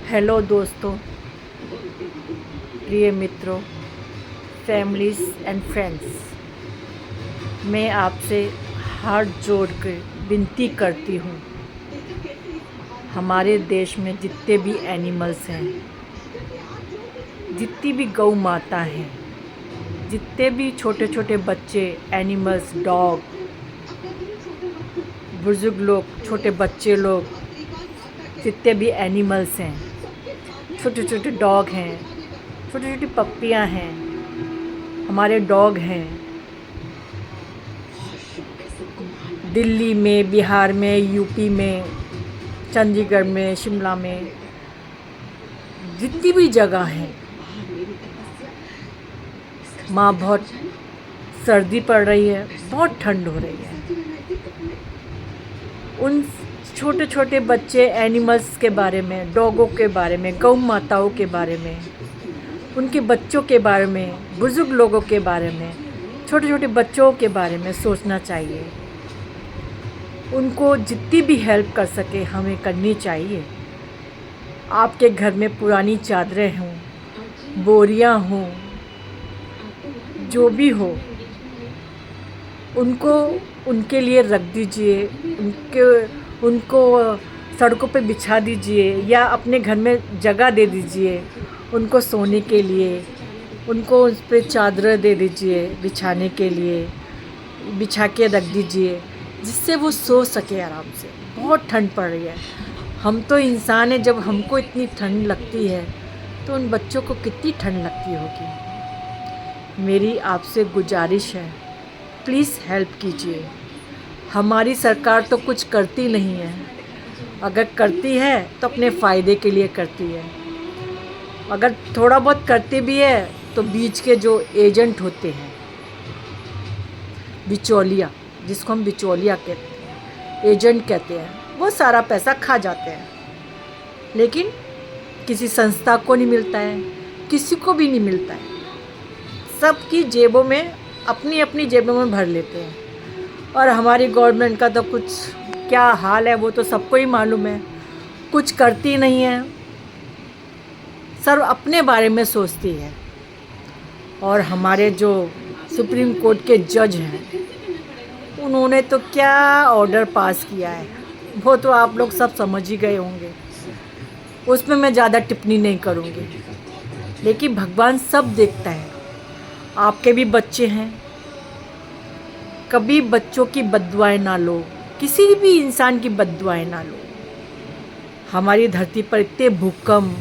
Hello दोस्तों, प्रिय मित्रों, फैमिलीज़ एंड फ्रेंड्स, मैं आपसे हाथ जोड़ कर विनती करती हूँ। हमारे देश में जितने भी एनिमल्स हैं, जितनी भी गौ माता हैं, जितने भी छोटे छोटे बच्चे एनिमल्स, डॉग, बुजुर्ग लोग, छोटे बच्चे लोग, जितने भी एनिमल्स हैं, छोटे छोटे डॉग हैं, छोटी छोटी पप्पियाँ हैं, हमारे डॉग हैं। दिल्ली में, बिहार में, यूपी में, चंडीगढ़ में, शिमला में, जितनी भी जगह हैं, माँ बहुत सर्दी पड़ रही है, बहुत ठंड हो रही है। उन छोटे छोटे बच्चे एनिमल्स के बारे में, डॉगों के बारे में, गौ माताओं के बारे में, उनके बच्चों के बारे में, बुजुर्ग लोगों के बारे में, छोटे छोटे बच्चों के बारे में सोचना चाहिए। उनको जितनी भी हेल्प कर सके हमें करनी चाहिए। आपके घर में पुरानी चादरें हों, बोरियां हों, जो भी हो, उनको उनके लिए रख दीजिए। उनको सड़कों पे बिछा दीजिए या अपने घर में जगह दे दीजिए उनको सोने के लिए। उनको उस पर चादर दे दीजिए बिछाने के लिए, बिछा के रख दीजिए जिससे वो सो सके आराम से। बहुत ठंड पड़ रही है। हम तो इंसान हैं, जब हमको इतनी ठंड लगती है तो उन बच्चों को कितनी ठंड लगती होगी। मेरी आपसे गुजारिश है, प्लीज़ हेल्प कीजिए। हमारी सरकार तो कुछ करती नहीं है, अगर करती है तो अपने फ़ायदे के लिए करती है। अगर थोड़ा बहुत करती भी है तो बीच के जो एजेंट होते हैं, बिचौलिया, जिसको हम बिचौलिया कहते हैं, एजेंट कहते हैं, वो सारा पैसा खा जाते हैं। लेकिन किसी संस्था को नहीं मिलता है, किसी को भी नहीं मिलता है। सबकी जेबों में, अपनी अपनी जेबों में भर लेते हैं। और हमारी गवर्नमेंट का तो कुछ क्या हाल है वो तो सबको ही मालूम है। कुछ करती नहीं है, सिर्फ अपने बारे में सोचती है। और हमारे जो सुप्रीम कोर्ट के जज हैं, उन्होंने तो क्या ऑर्डर पास किया है वो तो आप लोग सब समझ ही गए होंगे। उसमें मैं ज़्यादा टिप्पणी नहीं करूँगी। लेकिन भगवान सब देखता है। आपके भी बच्चे हैं, कभी बच्चों की बद्दुआएं ना लो, किसी भी इंसान की बद्दुआएं ना लो। हमारी धरती पर इतने भूकंप,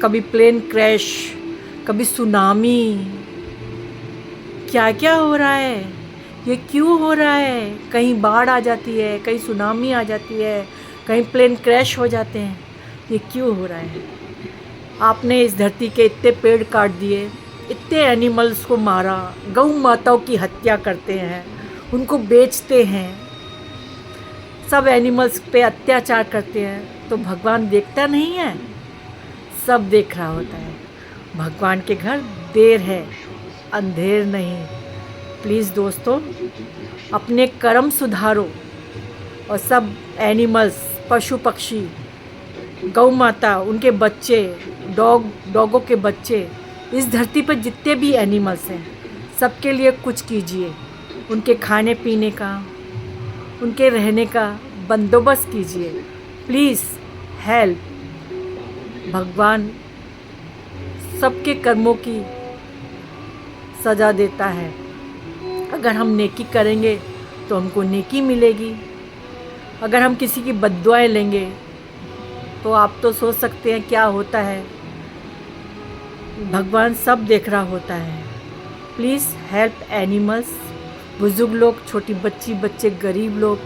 कभी प्लेन क्रैश, कभी सुनामी, क्या क्या हो रहा है, ये क्यों हो रहा है। कहीं बाढ़ आ जाती है, कहीं सुनामी आ जाती है, कहीं प्लेन क्रैश हो जाते हैं। ये क्यों हो रहा है। आपने इस धरती के इतने पेड़ काट दिए, इतने एनिमल्स को मारा, गौ माताओं की हत्या करते हैं, उनको बेचते हैं, सब एनिमल्स पे अत्याचार करते हैं। तो भगवान देखता नहीं है? सब देख रहा होता है। भगवान के घर देर है, अंधेर नहीं। प्लीज़ दोस्तों, अपने कर्म सुधारो और सब एनिमल्स, पशु पक्षी, गौ माता, उनके बच्चे, डॉगों के बच्चे, इस धरती पर जितने भी एनिमल्स हैं, सबके लिए कुछ कीजिए। उनके खाने पीने का, उनके रहने का बंदोबस्त कीजिए। Please help. भगवान सबके कर्मों की सज़ा देता है। अगर हम नेकी करेंगे तो हमको नेकी मिलेगी। अगर हम किसी की बद्दुआएं लेंगे तो आप तो सोच सकते हैं क्या होता है। भगवान सब देख रहा होता है। प्लीज़ हेल्प एनिमल्स, बुजुर्ग लोग, छोटी बच्चे, गरीब लोग,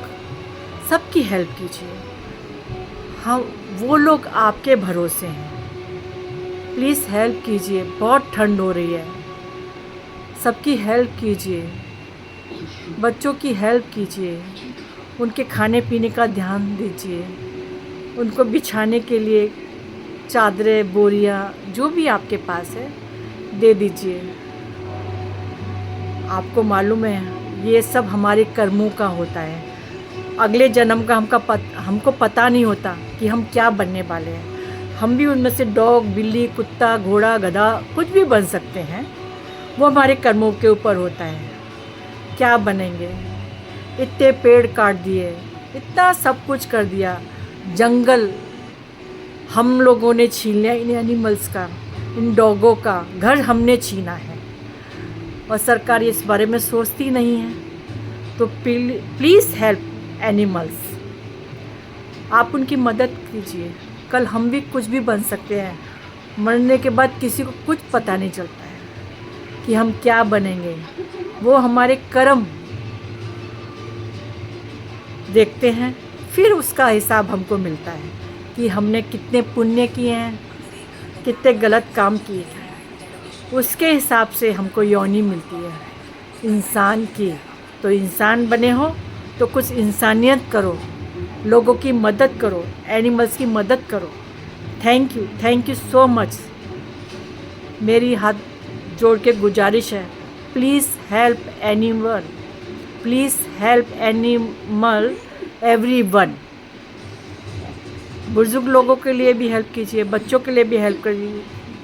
सबकी हेल्प कीजिए। हम वो लोग आपके भरोसे हैं। प्लीज़ हेल्प कीजिए। बहुत ठंड हो रही है, सबकी हेल्प कीजिए। बच्चों की हेल्प कीजिए। उनके खाने पीने का ध्यान दीजिए। उनको बिछाने के लिए चादरें, बोरियां, जो भी आपके पास है दे दीजिए। आपको मालूम है ये सब हमारे कर्मों का होता है। अगले जन्म का हमको पता नहीं होता कि हम क्या बनने वाले हैं। हम भी उनमें से डॉग, बिल्ली, कुत्ता, घोड़ा, गधा कुछ भी बन सकते हैं। वो हमारे कर्मों के ऊपर होता है। क्या बनेंगे? इतने पेड़ काट दिए, इतना सब कुछ कर दिया, जंगल हम लोगों ने छीन लिया, इन एनिमल्स का, इन डॉगों का घर हमने छीना है, और सरकार इस बारे में सोचती नहीं है। तो प्लीज़ हेल्प एनिमल्स, आप उनकी मदद कीजिए। कल हम भी कुछ भी बन सकते हैं। मरने के बाद किसी को कुछ पता नहीं चलता है कि हम क्या बनेंगे। वो हमारे कर्म देखते हैं, फिर उसका हिसाब हमको मिलता है कि हमने कितने पुण्य किए हैं, कितने गलत काम किए हैं। उसके हिसाब से हमको योनि मिलती है इंसान की। तो इंसान बने हो तो कुछ इंसानियत करो, लोगों की मदद करो, एनिमल्स की मदद करो। Thank you so much. मेरी हाथ जोड़ के गुजारिश है, please help animal, please help animal everyone. बुजुर्ग लोगों के लिए भी हेल्प कीजिए, बच्चों के लिए भी हेल्प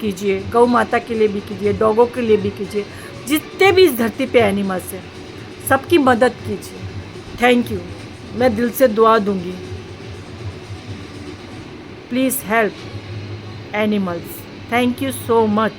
कीजिए, गौ माता के लिए भी कीजिए, डॉगों के लिए भी कीजिए, जितने भी इस धरती पे एनिमल्स हैं सबकी मदद कीजिए। थैंक यू, मैं दिल से दुआ दूंगी। Please help animals. Thank you so much.